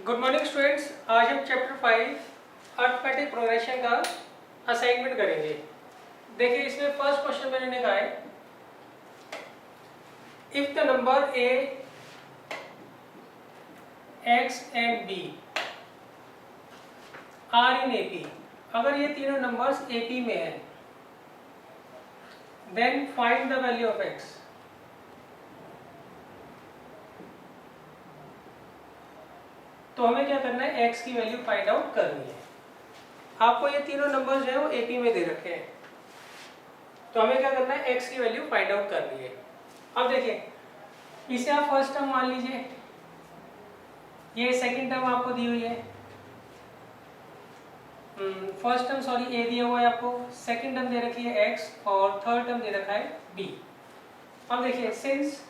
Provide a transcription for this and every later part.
Good morning students. आज हम chapter 5 arithmetic progression का असाइनमेंट करेंगे। देखिए इसमें फर्स्ट क्वेश्चन मैंने कहा है, if the number a, x and b are in AP, अगर ये तीनों नंबर्स एपी में हैं, then find the value of x. तो हमें क्या करना है, x की वैल्यू फाइंड आउट करनी है। आपको ये तीनों नंबर्स जो है वो एपी में दे रखे हैं, तो हमें क्या करना है, x की वैल्यू फाइंड आउट करनी है। अब देखिए इसे आप फर्स्ट टर्म मान लीजिए, ये सेकंड टर्म आपको दी हुई है, फर्स्ट टर्म सॉरी a दिया हुआ है आपको, सेकंड टर्म दे रखी है x और थर्ड टर्म दे रखा है b। अब देखिए since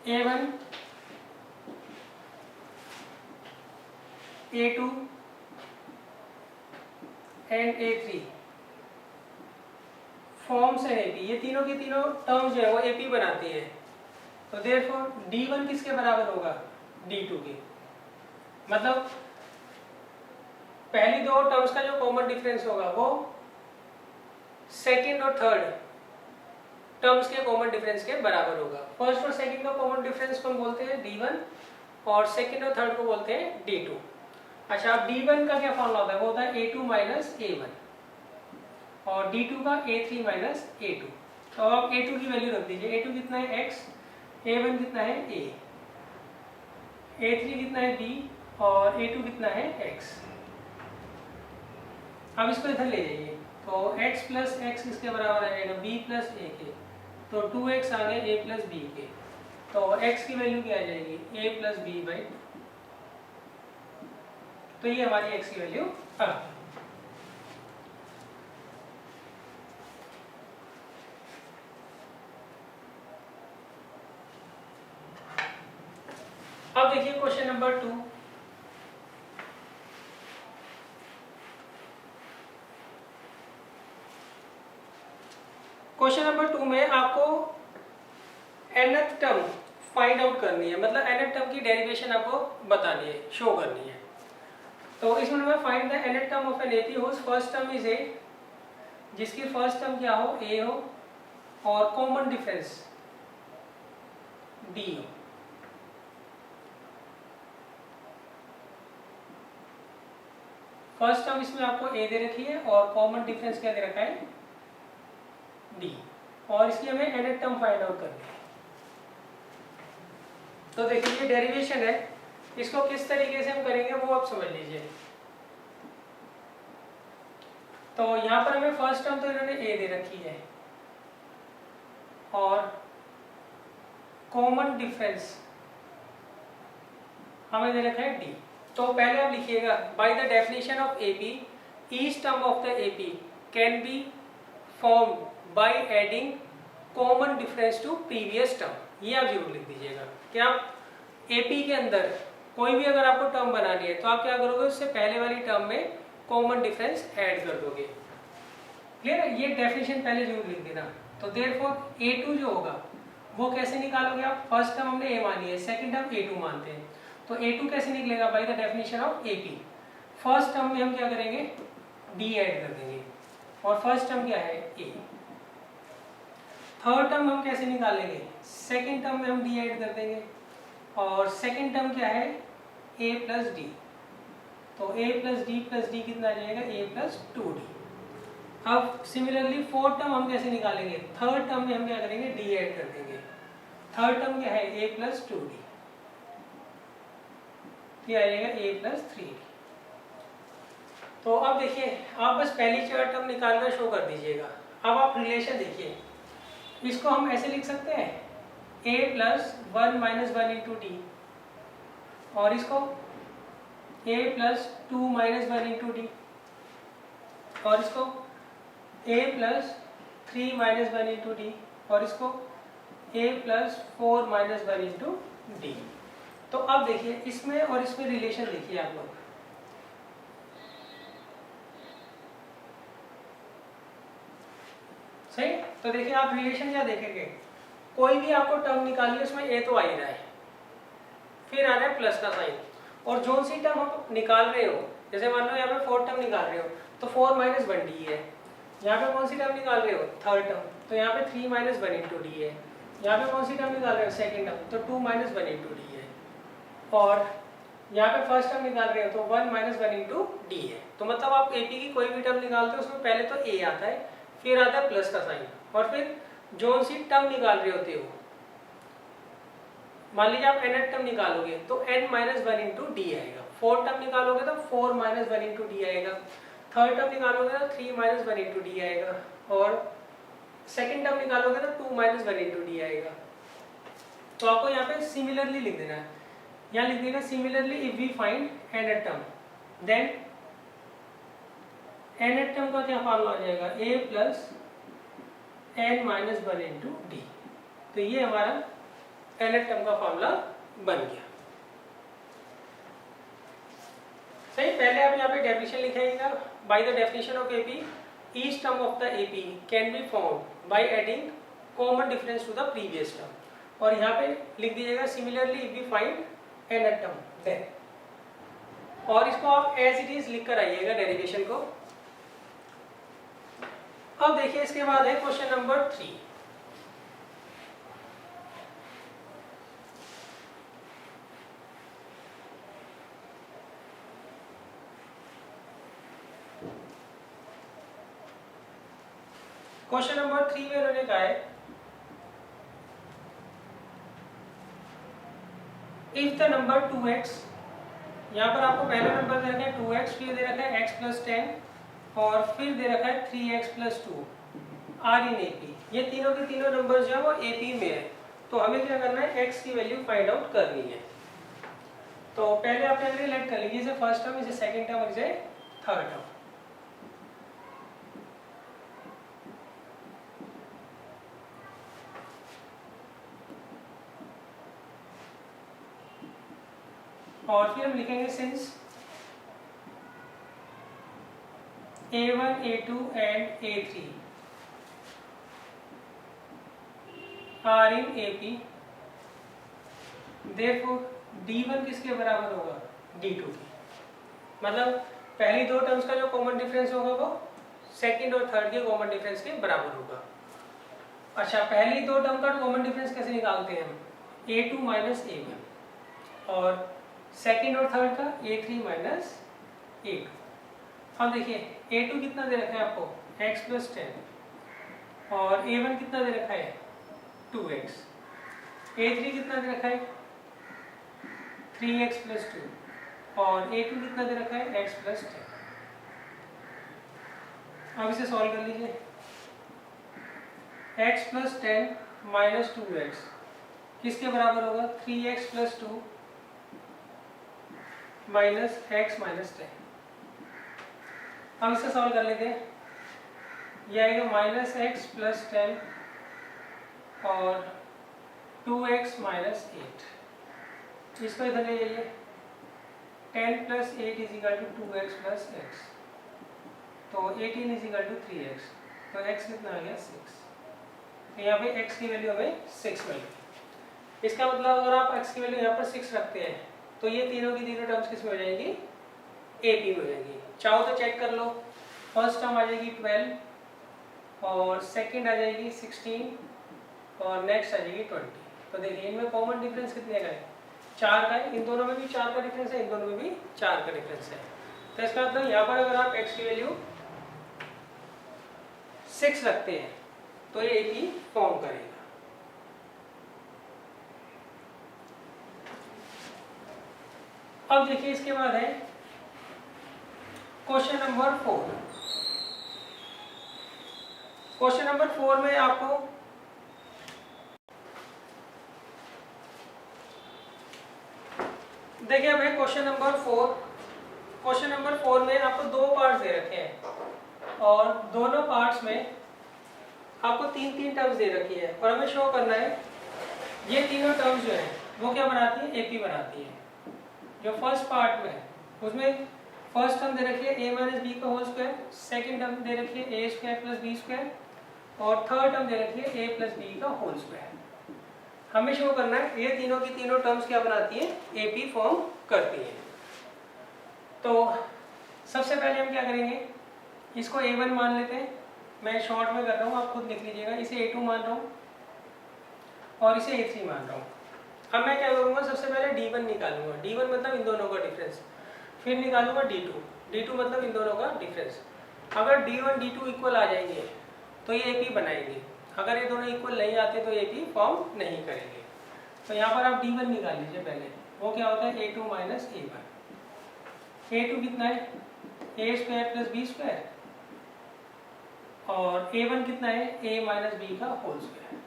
a1 a2 and a3 forms an AP, ये तीनों की तीनों टर्म्स जो है वो एपी बनाती है, तो देयरफॉर d1 किसके बराबर होगा, d2 के। मतलब पहली दो टर्म्स का जो कॉमन डिफरेंस होगा वो सेकंड और थर्ड टर्म्स के कॉमन डिफरेंस के बराबर होगा। फर्स्ट और सेकंड का कॉमन डिफरेंस को हम बोलते हैं d1 और सेकंड और थर्ड को बोलते हैं d2। अच्छा, अब d1 का क्या फॉर्मूला होता है, वो होता है a2 माइनस a1 और d2 का a3 माइनस a2। तो आप a2 की वैल्यू रख दीजिए, a2 कितना है x, a1 कितना है a, a3 कितना है b और a2 कितना है x। अब इसको इधर ले जाइए, तो x प्लस एक्स किसके बराबर आ जाएगा, b प्लस a के, तो 2x आ गए a प्लस b के, तो x की वैल्यू क्या आ जाएगी, a प्लस b बाई 2। तो ये हमारी x की वैल्यू आ गई। अब देखिए क्वेश्चन नंबर 2। क्वेश्चन नंबर 2 में आपको nth टर्म फाइंड आउट करनी है, मतलब nth टर्म की डेरिवेशन आपको बतानी है, शो करनी है। तो इसमें हमें find the nth term of an AP whose first term is a, जिसकी फर्स्ट टर्म क्या हो, a हो और कॉमन डिफरेंस d हो। फर्स्ट टर्म इसमें आपको a दे रखी है और कॉमन डिफरेंस क्या दे रखा है, d, और इसकी हमें nth टर्म फाइंड आउट करनी है। तो देखिए ये डेरिवेशन है, इसको किस तरीके से हम करेंगे वो आप समझ लीजिए। तो यहाँ पर हमें फर्स्ट टर्म तो इन्होंने a दे रखी है और कॉमन डिफरेंस हमें दे रखा है d। तो पहले आप लिखिएगा, by the definition of AP each term of the AP can be formed by adding common difference to previous term. ये आप जरूर लिख दीजिएगा कि आप एपी के अंदर कोई भी अगर आपको टर्म बनानी है तो आप क्या करोगे, उससे पहले वाली टर्म में कॉमन डिफरेंस ऐड कर दोगे। क्लियर है, ये डेफिनेशन पहले जरूर लिख देना। तो देयरफॉर a2 जो होगा वो कैसे निकालोगे आप, फर्स्ट टर्म हमने a मानी है, सेकंड टर्म a2 मानते हैं, तो a2 कैसे निकलेगा, bye the definition of AP first term में हम क्या करेंगे, d ऐड कर देंगे और फर्स्ट टर्म क्या है a। थर्ड टर्म हम कैसे निकालेंगे, सेकंड टर्म में हम d ऐड कर देंगे और सेकंड टर्म क्या है a प्लस डी, तो a प्लस डी कितना आ जाएगा, a प्लस 2d। अब सिमिलरली फोर्थ टर्म हम कैसे निकालेंगे, थर्ड टर्म में हम क्या करेंगे, d ऐड कर देंगे, थर्ड टर्म क्या है a प्लस 2d, ये आ जाएगा a प्लस 3d। तो अब देखिए आप बस पहली चार टर्म निकालना शो कर दीजिएगा। अब आप रिलेशन देखिए, इसको हम ऐसे लिख सकते हैं a plus 1 minus 1 into D, और इसको a plus 2 minus 1 into D, और इसको a plus 3 minus 1 into D, और इसको a plus 4 minus 1 into d. तो अब देखिए इसमें और इसमें रिलेशन देखिए आप लोग, सही। तो देखिए आप रिलेशन क्या देखेंगे, कोई भी आपको टर्म निकालिए उसमें ए तो आ ही रहा है, फिर आ रहा है प्लस का साइन, और जो सी टर्म आप निकाल रहे हो, जैसे मान लो यहाँ पे 4 टर्म निकाल रहे हो तो 4 माइनस 1 डी है, यहाँ पे कौन सी टर्म निकाल रहे हो थर्ड टर्म, तो यहाँ पे 3 माइनस 1 इंटू डी है, यहाँ पे कौन सी टर्म निकाल रहे हो सेकेंड टर्म, तो 2 माइनस 1 इंटू डी है, और यहाँ पे फर्स्ट टर्म निकाल रहे हो तो 1 माइनस 1 इंटू डी है। तो मतलब आप एपी की कोई भी टर्म निकालते हो उसमें पहले तो ए आता है, फिर आता है प्लस का साइन, और फिर जो सी टर्म निकाल रहे होते हो, मान लीजिए आप nth टर्म निकालोगे तो n माइनस 1 इंटू डी आएगा, फोर्थ टर्म निकालोगे तो 4 माइनस 1 इंटू डी आएगा, थर्ड टर्म निकालोगे तो 3 माइनस 1 इंटू डी आएगा, और सेकेंड टर्म निकालोगे तो 2 माइनस 1 इंटू डी आएगा। तो आपको यहाँ पे सिमिलरली लिख देना है, यहाँ लिख देगा similarly if we find nth term, then nth term का क्या फॉर्मूला आ जाएगा a plus n minus 1 into d. तो ये हमारा nth टर्म का फॉर्मूला बन गया। सही, पहले आप यहाँ पे डेफिनेशन लिखेगा, by the definition of AP each term of the AP can be found by adding common difference to the previous term, और यहाँ पे लिख दीजिएगा similarly if we find nth term then, और इसको आप एज इट इज लिख कर आइएगा डेरिवेशन को। अब देखिए इसके बाद है क्वेश्चन नंबर 3। क्वेश्चन नंबर 3 में उन्होंने कहा है इफ द नंबर 2x, यहाँ पर आपको पहला नंबर दे रखा है 2x, फिर दे रखा है x प्लस 10 और फिर दे रखा है 3x plus 2 are in AP. ये तीनों के तीनों नंबर जो है वो एपी में है, तो हमें क्या करना है x की वैल्यू फाइंड आउट करनी है। तो पहले आप रिलेट कर लीजिए, इसे फर्स्ट टर्म, इसे सेकंड टर्म, इसे थर्ड टर्म। और फिर हम लिखेंगे since a1, a2 and a3 are in AP, therefore d1 किसके बराबर होगा d2 की, मतलब पहली दो टर्म्स का जो कॉमन डिफरेंस होगा वो सेकंड और थर्ड के कॉमन डिफरेंस के बराबर होगा। अच्छा, पहली दो टर्म का कॉमन डिफरेंस कैसे निकालते हैं हम, a2 माइनस a1, और सेकेंड और थर्ड का a3 माइनस a2। अब देखिए a2 कितना दे रखा है आपको x प्लस 10, और a1 कितना दे रखा है 2x, a3 कितना दे रखा है 3x प्लस 2, और a2 कितना दे रखा है x प्लस 10। अब इसे सॉल्व कर लीजिए, x प्लस 10 माइनस 2x किसके बराबर होगा 3x plus 2 minus x minus 10। हम इसे सॉल्व कर लेते हैं, यह आएगा माइनस एक्स प्लस 10 और 2x माइनस 8। इसको इधर ले जाइए, 10 plus 8 is equal to 2x plus x, तो 18 इज इक्वल टू 3x, तो x कितना आ गया 6। तो यहाँ पे x की वैल्यू हमें 6 मिल गई। इसका मतलब अगर आप x की वैल्यू यहाँ पर 6 रखते हैं तो ये तीनों की तीनों टर्म्स किस में हो जाएंगी AP में हो जाएंगी। चाहो तो चेक कर लो, फर्स्ट टर्म आ जाएगी 12 और सेकंड आ जाएगी 16 और नेक्स्ट आ जाएगी 20। तो देखिए इनमें कॉमन डिफरेंस कितने का है 4 का है, इन दोनों में भी 4 का डिफरेंस है, इन दोनों में भी 4 का डिफरेंस है। तो इसका मतलब यहाँ पर अगर आप x की वैल्यू 6 रखते हैं तो ये AP फॉर्म करेगा। अब देखिए इसके बाद है क्वेश्चन नंबर 4। क्वेश्चन नंबर 4 में आपको देखिए अब है क्वेश्चन नंबर 4। क्वेश्चन नंबर 4 में आपको दो पार्ट्स दे रखे हैं और दोनों पार्ट्स में आपको तीन टर्म्स दे रखी है और हमें शो करना है ये तीनों टर्म्स जो है वो क्या बनाती है एपी बनाती है। जो फर्स्ट पार्ट में है उसमें फर्स्ट टर्म दे रखी है a माइनस बी का होल स्क्वायर, सेकेंड टर्म दे रखी है a square plus b square और थर्ड टर्म दे रखी है a प्लस बी का होल स्क्वायर। हमें शो करना है ये तीनों की तीनों टर्म्स क्या बनाती है, एपी फॉर्म करती है। तो सबसे पहले हम क्या करेंगे, इसको A1 मान लेते हैं, मैं शॉर्ट में कर रहा हूँ, आप खुद लिख लीजिएगा। इसे A2 मान रहा हूँ और इसे A3 मान रहा हूँ। अब मैं क्या करूँगा, सबसे पहले D1 निकालूंगा। D1 मतलब इन दोनों का डिफरेंस, फिर निकालूंगा D2, D2 मतलब इन दोनों का डिफरेंस। अगर D1 D2 इक्वल आ जाएंगे तो ये AP बनाएंगे, अगर ये दोनों इक्वल नहीं आते तो AP फॉर्म नहीं करेंगे। तो यहाँ पर आप D1 निकाल लीजिए पहले, वो क्या होता है A2 माइनस A1। A2 कितना है, A square plus B square, और A1 कितना है, A माइनस B का होल स्क्वायर।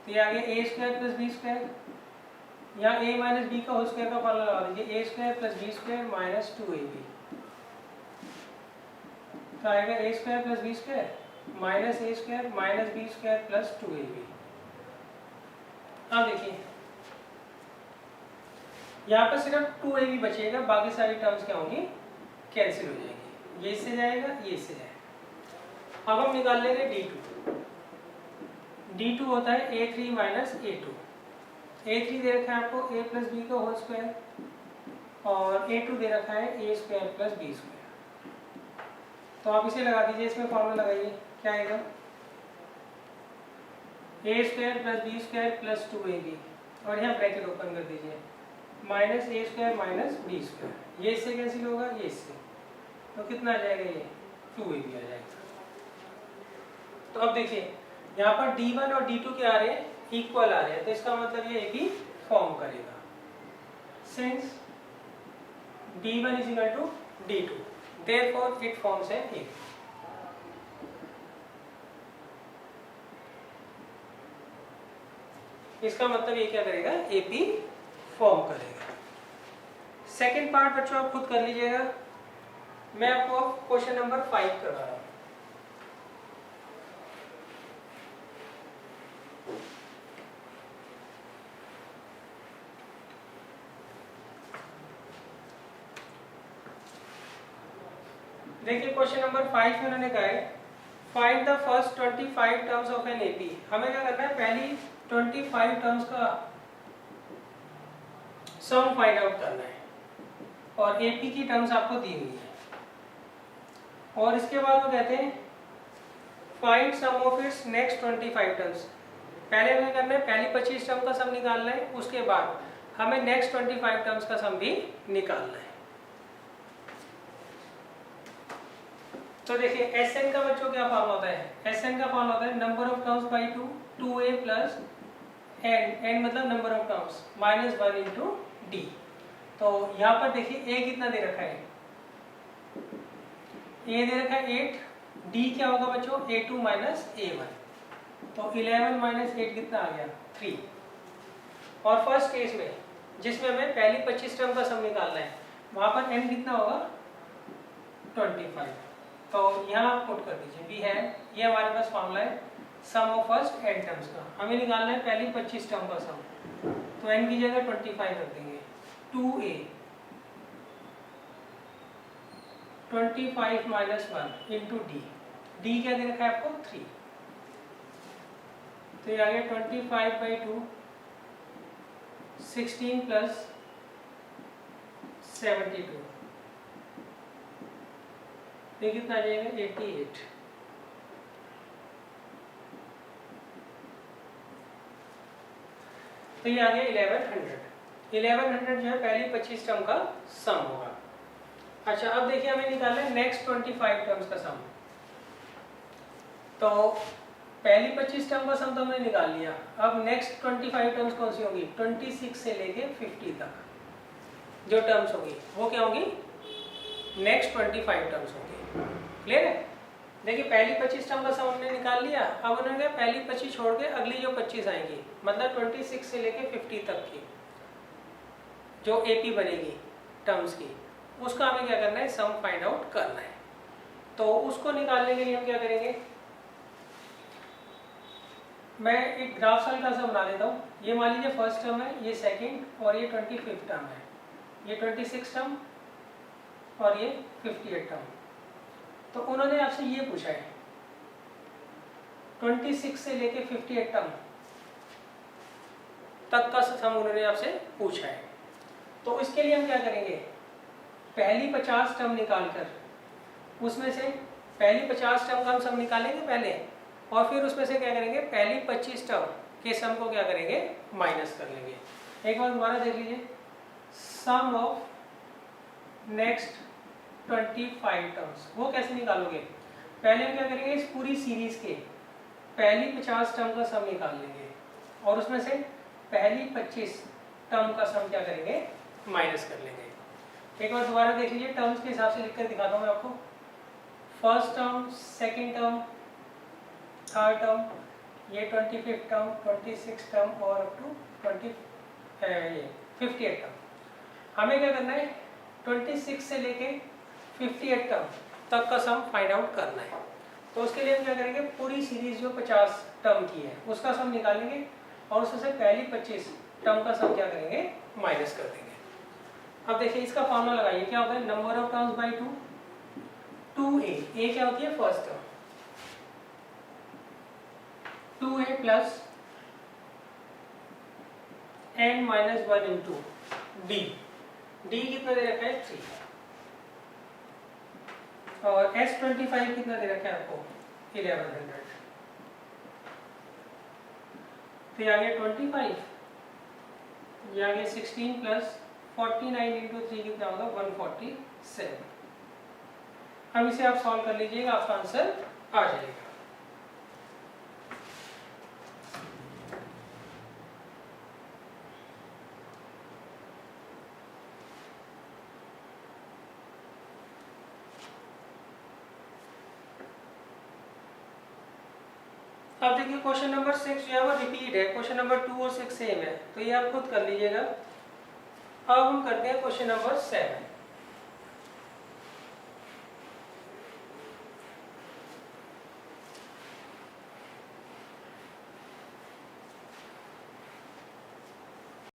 तो ये आ गया A square plus B square, यहाँ A माइनस B का होल स्क्वायर का फॉर्मूला लगा दीजिए, A square plus B square minus 2AB। तो आएगा A square plus B square minus A square minus B square plus 2AB। अब देखिए यहाँ पर सिर्फ 2AB बचेगा, बाकी सारी टर्म्स क्या होंगी, कैंसिल हो जाएंगी। ये इससे जाएगा, ये इससे जाएगा। अब हम निकाल लेंगे D2। D2 होता है A3 माइनस A2। A3 दे रखा है आपको A प्लस B का होल स्क्वायर, और A2 दे रखा है A square plus B square. तो आप इसे लगा दीजिए, इसमें फॉर्मूला लगाइए, क्या आएगा, A square plus B square plus 2AB, और यहाँ ब्रैकेट ओपन कर दीजिए, minus A square minus B square. ये इससे कैंसिल होगा, ये इससे, तो कितना आ जाएगा, ये 2AB आ जाएगा। तो अब देखिए यहाँ पर D1 और D2 क्या आ रहे हैं, इक्वल आ रहे हैं, तो इसका मतलब ये AP फॉर्म करेगा। Since D1 is equal to D2, therefore it forms an AP। इसका मतलब ये क्या करेगा, AP फॉर्म करेगा। सेकेंड पार्ट बच्चों आप खुद कर लीजिएगा, मैं आपको क्वेश्चन नंबर 5 करवा रहा हूँ। देखिए क्वेश्चन नंबर 5 में उन्होंने कहा है find the first 25 terms of an AP. हमें क्या करना है, पहली 25 टर्म्स का सम फाइंड आउट करना है, और एपी की टर्म्स आपको दी हुई है, और इसके बाद वो कहते हैं find sum of its next 25 terms. पहले हमें करना है पहली 25 टर्म का सम निकालना है, उसके बाद हमें नेक्स्ट 25 टर्म्स का सम भी निकालना है। तो देखिए Sn का बच्चों क्या फॉर्म होता है, Sn का फॉर्म होता है number of terms by 2, 2a plus n मतलब number of terms minus 1 into d. तो यहाँ पर देखिए a कितना दे रखा है, a दे रखा है 8, d क्या होगा बच्चों, a2 माइनस a1, तो 11 माइनस 8 कितना आ गया, 3। और फर्स्ट केस में जिसमें हमें पहली 25 टर्म का सम निकालना है, वहाँ पर n कितना होगा, 25। तो यहाँ आप पुट कर दीजिए, वी है ये हमारे पास फॉर्मूला है सम ऑफ फर्स्ट n टर्म्स का। हमें निकालना है पहली 25 टर्म का सम, तो n की जगह 25 रख देंगे, 2a 25 माइनस 1 इंटू डी क्या दे रखा है आपको, 3। तो ये आ गया 25/2 16 प्लस 72, ये कितना आ जाएगा, 88। तो ये आ गया 1100। 1100 जो है पहली 25 टर्म का सम होगा। अच्छा अब देखिए हमें निकालना है नेक्स्ट 25 टर्म्स का सम। तो पहली 25 टर्म का सम तो हमने निकाल लिया, अब नेक्स्ट 25 टर्म्स कौन सी होंगी, 26 से लेके 50 तक जो टर्म्स होंगी वो क्या होंगी, नेक्स्ट 25 टर्म्स होंगी। क्लियर है। देखिए पहली 25 टर्म का सम हमने निकाल लिया, अब उन्होंने कहा पहली 25 छोड़ के अगली जो 25 आएंगी मतलब 26 से लेके 50 तक की जो एपी बनेगी टर्म्स की, उसका हमें क्या करना है, सम फाइंड आउट करना है। तो उसको निकालने के लिए हम क्या करेंगे, मैं एक ग्राफ हल्का सा बना देता हूँ। ये मान लीजिए फर्स्ट टर्म है, ये सेकंड, और ये 25 टर्म है, ये 26 टर्म और ये 58 टर्म। तो उन्होंने आपसे ये पूछा है 26 से लेके 58 टर्म तक का सम उन्होंने आपसे पूछा है। तो इसके लिए हम क्या करेंगे, पहली 50 टर्म निकालकर उसमें से पहली 50 टर्म का हम सम निकालेंगे पहले, और फिर उसमें से क्या करेंगे, पहली 25 टर्म के सम को क्या करेंगे, माइनस कर लेंगे। एक बार दोबारा देख लीजिए, सम ऑफ नेक्स्ट 25 टर्म्स, वो कैसे निकालोगे, पहले हम क्या करेंगे, इस पूरी सीरीज के पहली 50 टर्म का सम निकाल लेंगे और उसमें से पहली 25 टर्म का सम क्या करेंगे, माइनस कर लेंगे। एक बार दोबारा देख लीजिए, टर्म्स के हिसाब से लिखकर दिखाता हूँ मैं आपको। First term, second term, third term, ये 25 टर्म, 26 टर्म और अप टू 58 टर्म। हमें क्या करना है, 26 से लेके 58 टर्म तक का सम फाइंड आउट करना है। तो उसके लिए हम क्या करेंगे, पूरी सीरीज जो 50 टर्म की है उसका सम निकालेंगे और उसमें से पहली 25 टर्म का सम क्या करेंगे, माइनस कर देंगे। अब देखिए इसका फॉर्मूला लगाइए, क्या होता है, number of terms by 2, 2a क्या होती है, first term, 2a plus n minus 1 into d, d कितना दे रखा है, 3, और S25 कितना दे रखा है आपको, 1100। तो ये आ गया 25, ये आ गया 16 प्लस 49 इंटू 3 कितना होगा, 147। अब इसे आप सॉल्व कर लीजिएगा, आपका आंसर आ जाएगा। अब देखिए क्वेश्चन नंबर 6 जो है वो रिपीट है, क्वेश्चन नंबर 2 और 6 सेम है, तो ये आप खुद कर लीजिएगा। अब हम करते हैं क्वेश्चन नंबर 7।